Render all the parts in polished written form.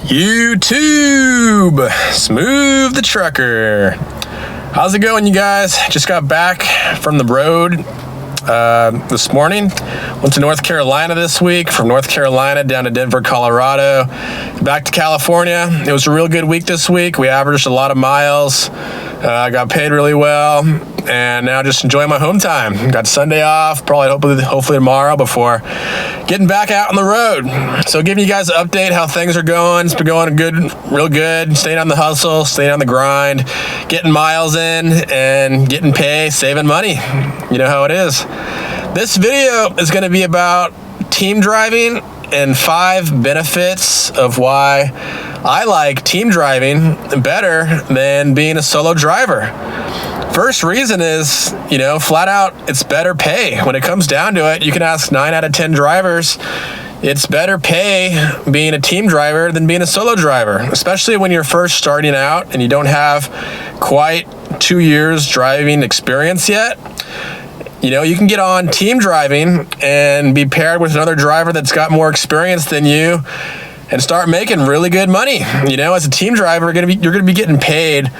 YouTube, Smooth the Trucker. How's it going, you guys? Just got back from the road this morning. Went to North Carolina this week. From North Carolina down to Denver, Colorado, back to California. It was a real good week this week. We averaged a lot of miles. I got paid really well, and now just enjoying my home time. Got Sunday off, probably hopefully tomorrow before getting back out on the road. So giving you guys an update how things are going. It's been going good, real good. Staying on the hustle, staying on the grind, getting miles in and getting pay, saving money. You know how it is. This video is going to be about team driving and 5 benefits of why I like team driving better than being a solo driver. First reason is, flat out, it's better pay. When it comes down to it, you can ask 9 out of 10 drivers, it's better pay being a team driver than being a solo driver, especially when you're first starting out and you don't have quite 2 years driving experience yet. You can get on team driving and be paired with another driver that's got more experience than you and start making really good money. As a team driver, you're gonna be getting paid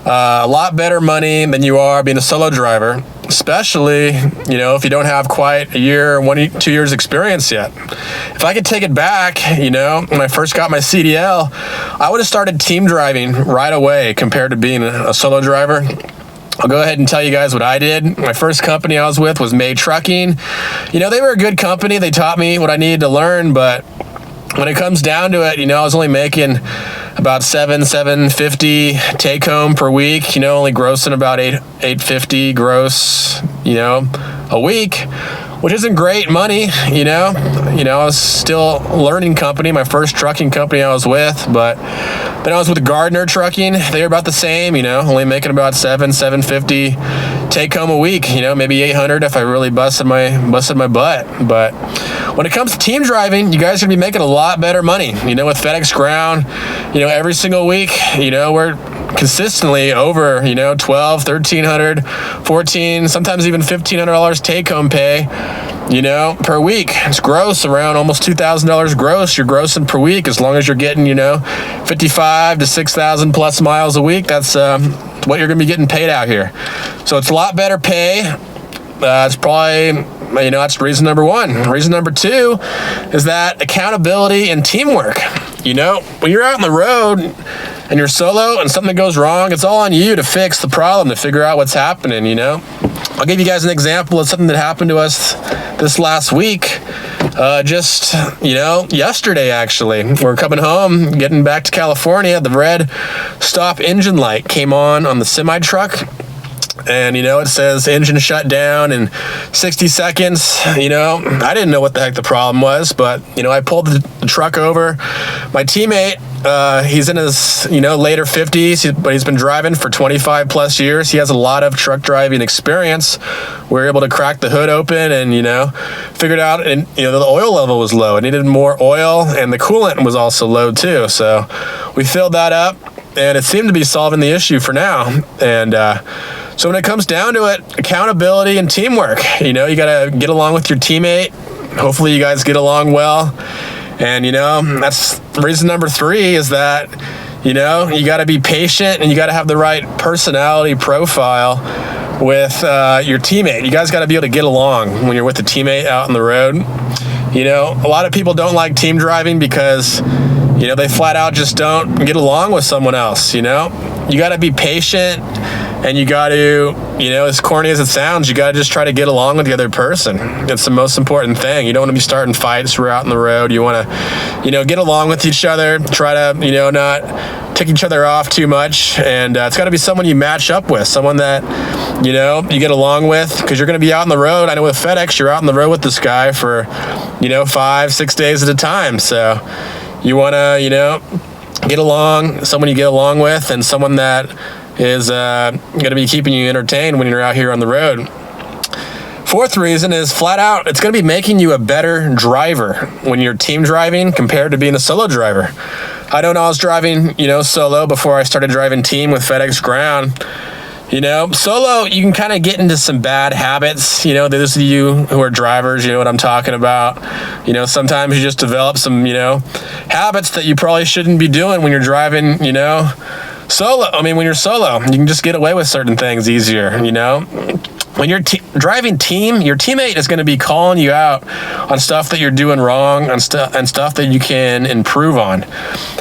a lot better money than you are being a solo driver, especially, if you don't have quite a year, 2 years experience yet. If I could take it back, when I first got my CDL, I would have started team driving right away compared to being a solo driver. I'll go ahead and tell you guys what I did. My first company I was with was May Trucking. They were a good company. They taught me what I needed to learn, but when it comes down to it, I was only making about $750 take home per week, only grossing about $850 gross, a week, which isn't great money, I was still a learning company, my first trucking company I was with, but then I was with Gardner Trucking. They were about the same, only making about $750 take home a week, maybe $800 if I really busted my butt. But when it comes to team driving, you guys are gonna be making a lot better money. With FedEx Ground, every single week, we're consistently over, $1,200, $1,300, $1,400, sometimes even $1,500 take home pay, per week. It's gross, around almost $2,000 gross. You're grossing per week as long as you're getting, 55 to 6,000 plus miles a week. That's what you're going to be getting paid out here. So it's a lot better pay. It's probably, that's reason number 1. Reason number 2 is that accountability and teamwork. When you're out on the road and you're solo and something goes wrong, it's all on you to fix the problem, to figure out what's happening, I'll give you guys an example of something that happened to us this last week. Yesterday, actually. We're coming home, getting back to California. The red stop engine light came on the semi-truck. And, it says engine shut down in 60 seconds. I didn't know what the heck the problem was, but, I pulled the truck over. My teammate, he's in his, later 50s, but he's been driving for 25 plus years. He has a lot of truck driving experience. We were able to crack the hood open and, figured out, and, the oil level was low. It needed more oil, and the coolant was also low too. So we filled that up, and it seemed to be solving the issue for now. And, so when it comes down to it, accountability and teamwork, you got to get along with your teammate. Hopefully you guys get along well. And, that's reason number 3 is that, you got to be patient and you got to have the right personality profile with your teammate. You guys got to be able to get along when you're with a teammate out on the road. A lot of people don't like team driving because, they flat out just don't get along with someone else, You got to be patient. And you got to, as corny as it sounds, you got to just try to get along with the other person. It's the most important thing. You don't want to be starting fights when you're out on the road. You want to, get along with each other. Try to, not tick each other off too much. And it's got to be someone you match up with, someone that, you get along with, because you're going to be out on the road. I know with FedEx, you're out on the road with this guy for, 5-6 days at a time. So you want to, get along, someone you get along with, and someone that is going to be keeping you entertained when you're out here on the road. 4th reason is flat out, it's going to be making you a better driver when you're team driving compared to being a solo driver. I know when I was driving, solo before I started driving team with FedEx Ground, You know, solo, you can kind of get into some bad habits. You know, those of you who are drivers, you know what I'm talking about. You know, sometimes you just develop some, you know, habits that you probably shouldn't be doing when you're driving, you know, solo. I mean, when you're solo, you can just get away with certain things easier, you know. When you're driving team, your teammate is going to be calling you out on stuff that you're doing wrong and stuff that you can improve on.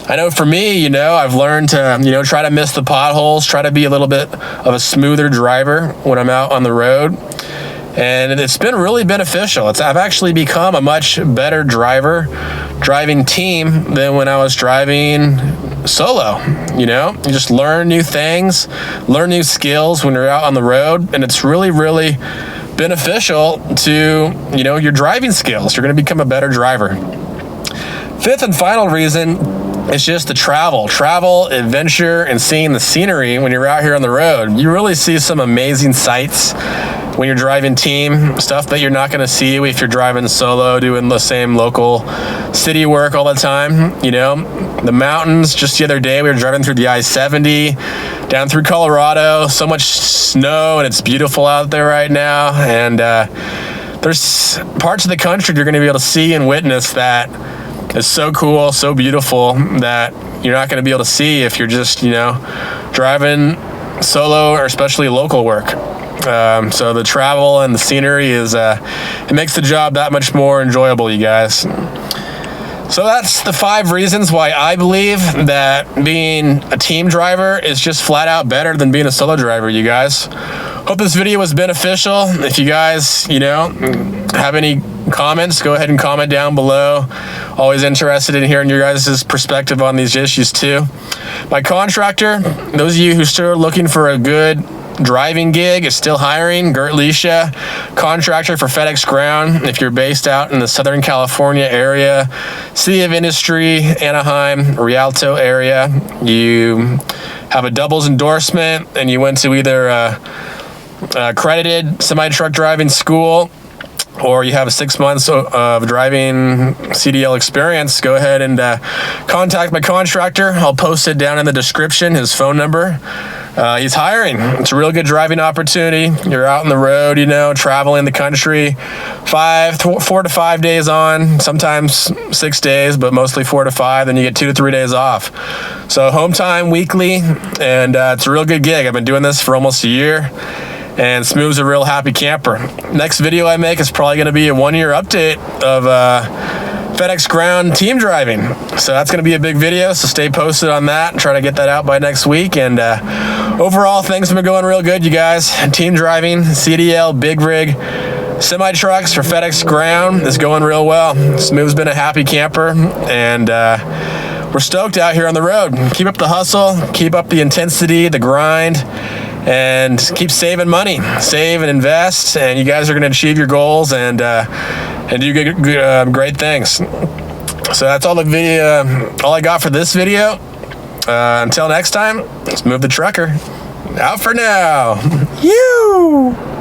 I know for me, you know, I've learned to, you know, try to miss the potholes, try to be a little bit of a smoother driver when I'm out on the road. And it's been really beneficial. I've actually become a much better driver driving team than when I was driving solo. You know, you just learn new things, learn new skills when you're out on the road, and it's really, really beneficial to, you know, your driving skills. You're going to become a better driver. Fifth and final reason is just the travel, adventure, and seeing the scenery when you're out here on the road. You really see some amazing sights when you're driving team, stuff that you're not going to see if you're driving solo, doing the same local city work all the time. You know, the mountains. Just the other day, we were driving through the I-70 down through Colorado. So much snow, and it's beautiful out there right now. And there's parts of the country you're going to be able to see and witness that is so cool, so beautiful, that you're not going to be able to see if you're just, you know, driving solo or especially local work. So the travel and the scenery it makes the job that much more enjoyable, you guys. So that's the 5 reasons why I believe that being a team driver is just flat out better than being a solo driver, you guys. Hope this video was beneficial. If you guys, you know, have any comments, go ahead and comment down below. Always interested in hearing your guys' perspective on these issues too. My contractor, those of you who are still looking for a good driving gig, is still hiring. Gert Lisha, contractor for FedEx Ground. If you're based out in the Southern California area, City of Industry, Anaheim, Rialto area, you have a doubles endorsement and you went to either accredited semi-truck driving school, or you have 6 months of driving CDL experience, go ahead and contact my contractor. I'll post it down in the description, his phone number. He's hiring. It's a real good driving opportunity. You're out on the road, you know, traveling the country, 4 to 5 days on, sometimes 6 days, but mostly 4 to 5. Then you get 2 to 3 days off. So home time weekly, and it's a real good gig. I've been doing this for almost a year. And Smooth's a real happy camper. Next video I make is probably going to be a 1-year update of FedEx Ground team driving. So that's going to be a big video, so stay posted on that and try to get that out by next week. And overall, things have been going real good, you guys. Team driving, CDL, big rig, semi-trucks for FedEx Ground is going real well. Smooth's been a happy camper, and we're stoked out here on the road. Keep up the hustle, keep up the intensity, the grind, and keep saving money, save and invest, and you guys are going to achieve your goals and do great things. So that's all I got for this video. Until next time, let's move the trucker. Out for now. You.